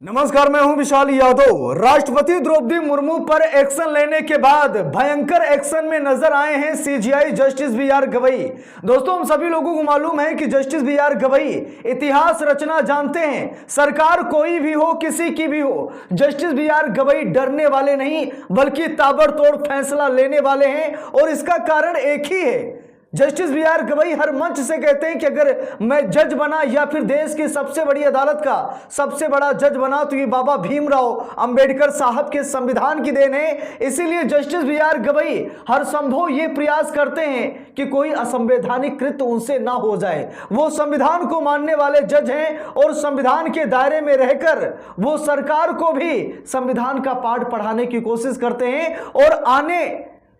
नमस्कार, मैं हूं विशाल यादव। राष्ट्रपति द्रौपदी मुर्मू पर एक्शन लेने के बाद भयंकर एक्शन में नजर आए हैं सीजेआई जस्टिस बी.आर. गवई। दोस्तों, हम सभी लोगों को मालूम है कि जस्टिस बी.आर. गवई इतिहास रचना जानते हैं। सरकार कोई भी हो, किसी की भी हो, जस्टिस बी.आर. गवई डरने वाले नहीं बल्कि ताबड़तोड़ फैसला लेने वाले हैं। और इसका कारण एक ही है, जस्टिस बी.आर. गवई हर मंच से कहते हैं कि अगर मैं जज बना या फिर देश की सबसे बड़ी अदालत का सबसे बड़ा जज बना तो ये बाबा भीमराव अंबेडकर साहब के संविधान की देन है। इसीलिए जस्टिस बी.आर. गवई हर संभव ये प्रयास करते हैं कि कोई असंवैधानिक कृत्य उनसे ना हो जाए। वो संविधान को मानने वाले जज हैं और संविधान के दायरे में रहकर वो सरकार को भी संविधान का पाठ पढ़ाने की कोशिश करते हैं। और आने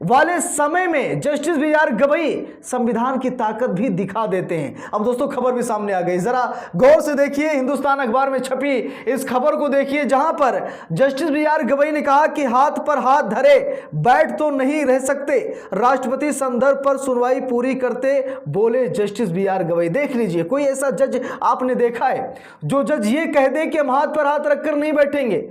वाले समय में जस्टिस बी.आर. गवई संविधान की ताकत भी दिखा देते हैं। अब दोस्तों, खबर भी सामने आ गई, जरा गौर से देखिए। हिंदुस्तान अखबार में छपी इस खबर को देखिए, जहां पर जस्टिस बी.आर. गवई ने कहा कि हाथ पर हाथ धरे बैठ तो नहीं रह सकते। राष्ट्रपति संदर्भ पर सुनवाई पूरी करते बोले जस्टिस बी.आर. गवई। देख लीजिए, कोई ऐसा जज आपने देखा है जो जज ये कह दे कि हम हाथ पर हाथ रखकर नहीं बैठेंगे?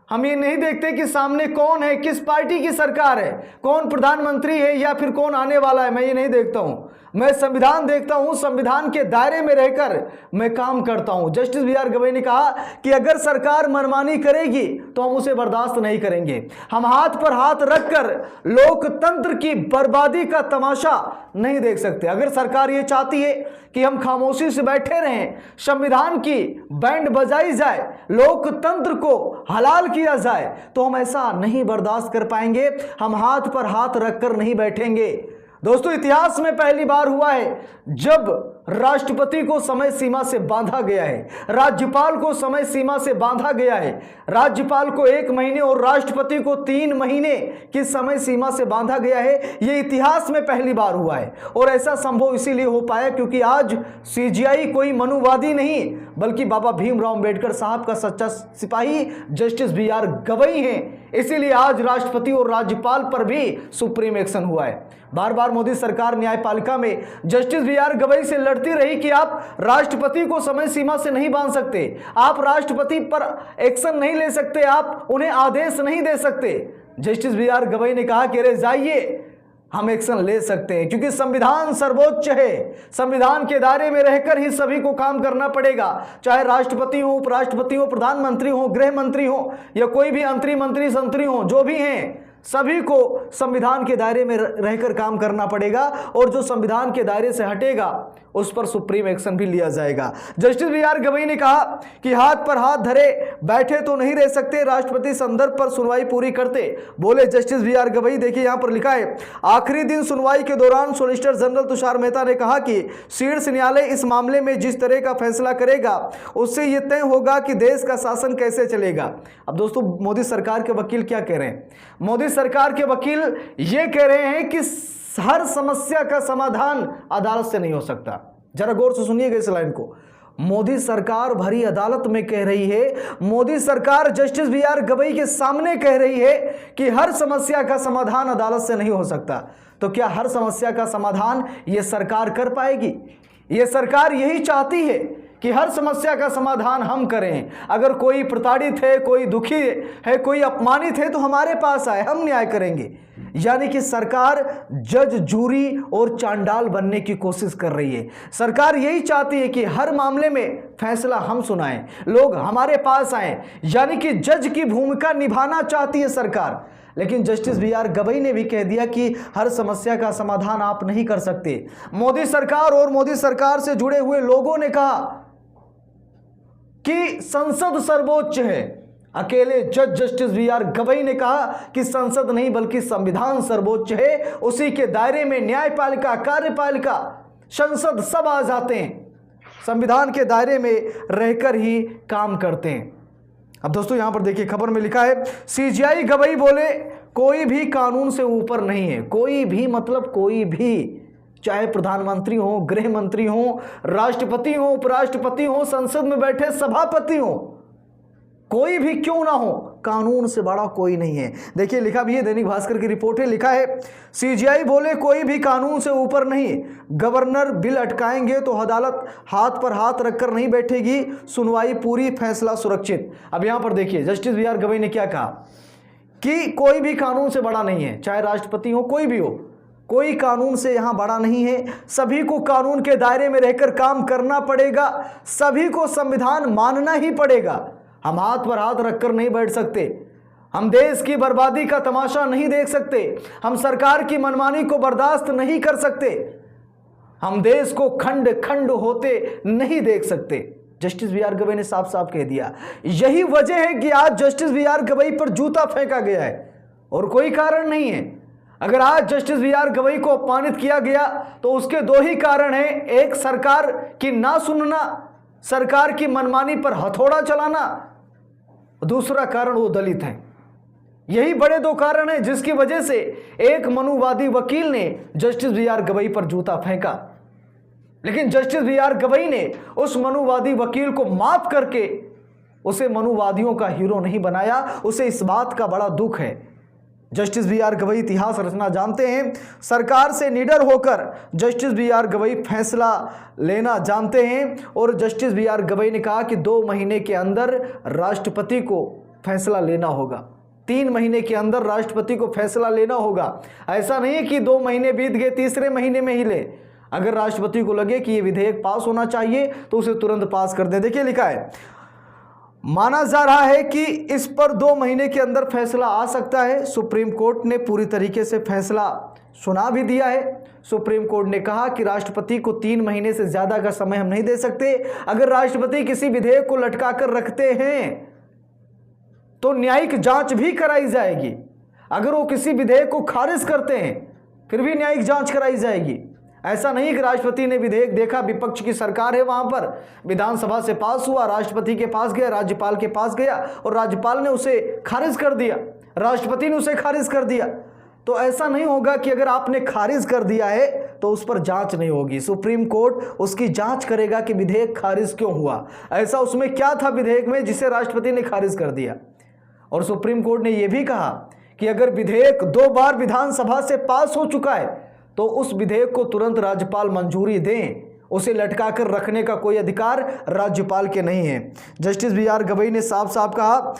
हम ये नहीं देखते कि सामने कौन है, किस पार्टी की सरकार है, कौन प्रधानमंत्री है या फिर कौन आने वाला है। मैं ये नहीं देखता हूं, मैं संविधान देखता हूं। संविधान के दायरे में रहकर मैं काम करता हूं। Justice B R. गवई ने कहा कि अगर सरकार मनमानी करेगी तो हम उसे बर्दाश्त नहीं करेंगे। हम हाथ पर हाथ रखकर लोकतंत्र की बर्बादी का तमाशा नहीं देख सकते। अगर सरकार ये चाहती है कि हम खामोशी से बैठे रहें, संविधान की बैंड बजाई जाए, लोकतंत्र को हलाल किया जाए, तो हम ऐसा नहीं बर्दाश्त कर पाएंगे। हम हाथ पर हाथ रखकर नहीं बैठेंगे। दोस्तों, इतिहास में पहली बार हुआ है जब राष्ट्रपति को समय सीमा से बांधा गया है, राज्यपाल को समय सीमा से बांधा गया है। राज्यपाल को 1 महीने और राष्ट्रपति को 3 महीने की समय सीमा से बांधा गया है। यह इतिहास में पहली बार हुआ है और ऐसा संभव इसीलिए हो पाया क्योंकि आज सीजेआई कोई मनुवादी नहीं बल्कि बाबा भीमराव अंबेडकर साहब का सच्चा सिपाही जस्टिस बी.आर. गवई हैं। इसीलिए आज राष्ट्रपति और राज्यपाल पर भी सुप्रीम एक्शन हुआ है। बार बार मोदी सरकार न्यायपालिका में जस्टिस बी.आर. गवई से लड़ती रही कि आप राष्ट्रपति को समय सीमा से नहीं बांध सकते, आप राष्ट्रपति पर एक्शन नहीं ले सकते, आप उन्हें आदेश नहीं दे सकते। Justice B R. गवई ने कहा कि अरे जाइए, हम एक्शन ले सकते हैं क्योंकि संविधान सर्वोच्च है। संविधान के दायरे में रहकर ही सभी को काम करना पड़ेगा, चाहे राष्ट्रपति हो, उपराष्ट्रपति हो, प्रधानमंत्री हो, गृह मंत्री हो या कोई भी अंतरिम मंत्री संतरी हो, जो भी हैं सभी को संविधान के दायरे में रहकर काम करना पड़ेगा। और जो संविधान के दायरे से हटेगा उस पर सुप्रीम एक्शन भी लिया जाएगा। Justice B R. गवई ने कहा कि हाथ पर हाथ धरे बैठे तो नहीं रह सकते। राष्ट्रपति संदर्भ पर सुनवाई पूरी करते बोले जस्टिस बी.आर. गवई। देखिए, यहां पर लिखा है, आखिरी दिन सुनवाई के दौरान सॉलिसिटर जनरल तुषार मेहता ने कहा कि शीर्ष न्यायालय इस मामले में जिस तरह का फैसला करेगा उससे यह तय होगा कि देश का शासन कैसे चलेगा। अब दोस्तों, मोदी सरकार के वकील क्या कह रहे हैं? मोदी सरकार के वकील ये कह रहे हैं कि हर समस्या का समाधान अदालत से नहीं हो सकता। जरा गौर से सुनिएगा इस लाइन को। मोदी सरकार भरी अदालत में कह रही है, मोदी सरकार जस्टिस बी.आर. गवई के सामने कह रही है कि हर समस्या का समाधान अदालत से नहीं हो सकता। तो क्या हर समस्या का समाधान यह सरकार कर पाएगी? यह सरकार यही चाहती है कि हर समस्या का समाधान हम करें। अगर कोई प्रताड़ित है, कोई दुखी है, कोई अपमानित है तो हमारे पास आए, हम न्याय करेंगे। यानी कि सरकार जज, जूरी और चांडाल बनने की कोशिश कर रही है। सरकार यही चाहती है कि हर मामले में फैसला हम सुनाएं, लोग हमारे पास आए, यानी कि जज की भूमिका निभाना चाहती है सरकार। लेकिन जस्टिस बी.आर. गवई ने भी कह दिया कि हर समस्या का समाधान आप नहीं कर सकते। मोदी सरकार और मोदी सरकार से जुड़े हुए लोगों ने कहा कि संसद सर्वोच्च है। अकेले जज जस्टिस बी.आर. गवई ने कहा कि संसद नहीं बल्कि संविधान सर्वोच्च है। उसी के दायरे में न्यायपालिका, कार्यपालिका, संसद सब आ जाते हैं, संविधान के दायरे में रहकर ही काम करते हैं। अब दोस्तों, यहां पर देखिए, खबर में लिखा है, सीजेआई गवई बोले कोई भी कानून से ऊपर नहीं है। कोई भी मतलब कोई भी, चाहे प्रधानमंत्री हो, गृह मंत्री हो, राष्ट्रपति हो, उपराष्ट्रपति हो, संसद में बैठे सभापति हो, कोई भी क्यों ना हो, कानून से बड़ा कोई नहीं है। देखिए लिखा भी है, दैनिक भास्कर की रिपोर्ट है, लिखा है सीजीआई बोले कोई भी कानून से ऊपर नहीं, गवर्नर बिल अटकाएंगे तो अदालत हाथ पर हाथ रखकर नहीं बैठेगी, सुनवाई पूरी फैसला सुरक्षित। अब यहां पर देखिए जस्टिस बी आर गवई ने क्या कहा कि कोई भी कानून से बड़ा नहीं है, चाहे राष्ट्रपति हो कोई भी हो, कोई कानून से यहां बड़ा नहीं है। सभी को कानून के दायरे में रहकर काम करना पड़ेगा, सभी को संविधान मानना ही पड़ेगा। हम हाथ पर हाथ रखकर नहीं बैठ सकते, हम देश की बर्बादी का तमाशा नहीं देख सकते, हम सरकार की मनमानी को बर्दाश्त नहीं कर सकते, हम देश को खंड खंड होते नहीं देख सकते। जस्टिस बी आर गवई ने साफ साफ कह दिया। यही वजह है कि आज जस्टिस बी आर गवई पर जूता फेंका गया है और कोई कारण नहीं है। अगर आज जस्टिस बी आर गवई को अपमानित किया गया तो उसके दो ही कारण हैं, एक सरकार की ना सुनना, सरकार की मनमानी पर हथौड़ा चलाना, दूसरा कारण वो दलित हैं। यही बड़े दो कारण हैं जिसकी वजह से एक मनुवादी वकील ने जस्टिस बी आर गवई पर जूता फेंका, लेकिन जस्टिस बी आर गवई ने उस मनुवादी वकील को माफ करके उसे मनुवादियों का हीरो नहीं बनाया। उसे इस बात का बड़ा दुख है। जस्टिस बी आर गवई इतिहास रचना जानते हैं, सरकार से निडर होकर जस्टिस बी आर गवई फैसला लेना जानते हैं। और जस्टिस बी आर गवई ने कहा कि 2 महीने के अंदर राष्ट्रपति को फैसला लेना होगा, 3 महीने के अंदर राष्ट्रपति को फैसला लेना होगा। ऐसा नहीं है कि 2 महीने बीत गए, तीसरे महीने में ही ले। अगर राष्ट्रपति को लगे कि ये विधेयक पास होना चाहिए तो उसे तुरंत पास कर दे। देखिए लिखा है, माना जा रहा है कि इस पर 2 महीने के अंदर फैसला आ सकता है। सुप्रीम कोर्ट ने पूरी तरीके से फैसला सुना भी दिया है। सुप्रीम कोर्ट ने कहा कि राष्ट्रपति को 3 महीने से ज्यादा का समय हम नहीं दे सकते। अगर राष्ट्रपति किसी विधेयक को लटका कर रखते हैं तो न्यायिक जांच भी कराई जाएगी। अगर वो किसी विधेयक को खारिज करते हैं फिर भी न्यायिक जांच कराई जाएगी। ऐसा नहीं कि राष्ट्रपति ने विधेयक देखा, विपक्ष की सरकार है वहां पर, विधानसभा से पास हुआ, राष्ट्रपति के पास गया, राज्यपाल के पास गया और राज्यपाल ने उसे खारिज कर दिया, राष्ट्रपति ने उसे खारिज कर दिया। तो ऐसा नहीं होगा कि अगर आपने खारिज कर दिया है तो उस पर जांच नहीं होगी। सुप्रीम कोर्ट उसकी जांच करेगा कि विधेयक खारिज क्यों हुआ, ऐसा उसमें क्या था विधेयक में जिसे राष्ट्रपति ने खारिज कर दिया। और सुप्रीम कोर्ट ने यह भी कहा कि अगर विधेयक 2 बार विधानसभा से पास हो चुका है तो उस विधेयक को तुरंत राज्यपाल मंजूरी दें, उसे लटका कर रखने का कोई अधिकार राज्यपाल के नहीं है। जस्टिस बी आर गवई ने साफ साफ कहा।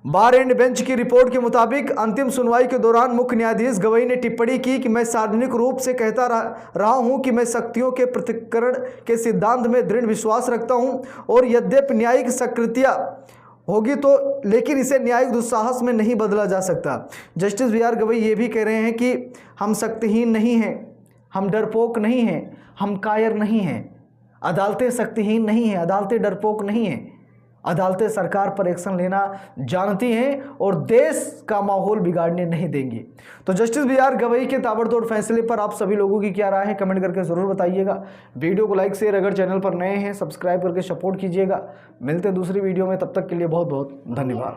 बार एंड बेंच की रिपोर्ट के मुताबिक अंतिम सुनवाई के दौरान मुख्य न्यायाधीश गवई ने टिप्पणी की कि मैं सार्वजनिक रूप से कहता रहा हूं कि मैं शक्तियों के पृथक्करण के सिद्धांत में दृढ़ विश्वास रखता हूं और यद्यपि न्यायिक सक्रियता होगी तो लेकिन इसे न्यायिक दुस्साहस में नहीं बदला जा सकता। जस्टिस बी आर गवई ये भी कह रहे हैं कि हम शक्तिहीन नहीं हैं, हम डरपोक नहीं हैं, हम कायर नहीं हैं। अदालतें शक्तिहीन नहीं हैं, अदालतें डरपोक नहीं हैं, अदालतें सरकार पर एक्शन लेना जानती हैं और देश का माहौल बिगाड़ने नहीं देंगी। तो जस्टिस बी आर गवई के ताबड़तोड़ फैसले पर आप सभी लोगों की क्या राय है कमेंट करके ज़रूर बताइएगा। वीडियो को लाइक शेयर, अगर चैनल पर नए हैं सब्सक्राइब करके सपोर्ट कीजिएगा। मिलते हैं दूसरी वीडियो में, तब तक के लिए बहुत बहुत धन्यवाद।